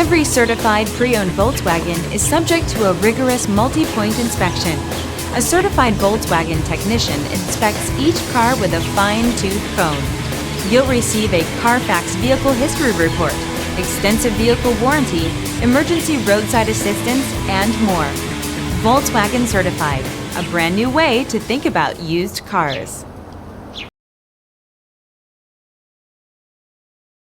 Every certified pre-owned Volkswagen is subject to a rigorous multi-point inspection. A certified Volkswagen technician inspects each car with a fine-tooth comb. You'll receive a CARFAX vehicle history report, extensive vehicle warranty, emergency roadside assistance, and more. Volkswagen Certified, a brand new way to think about used cars.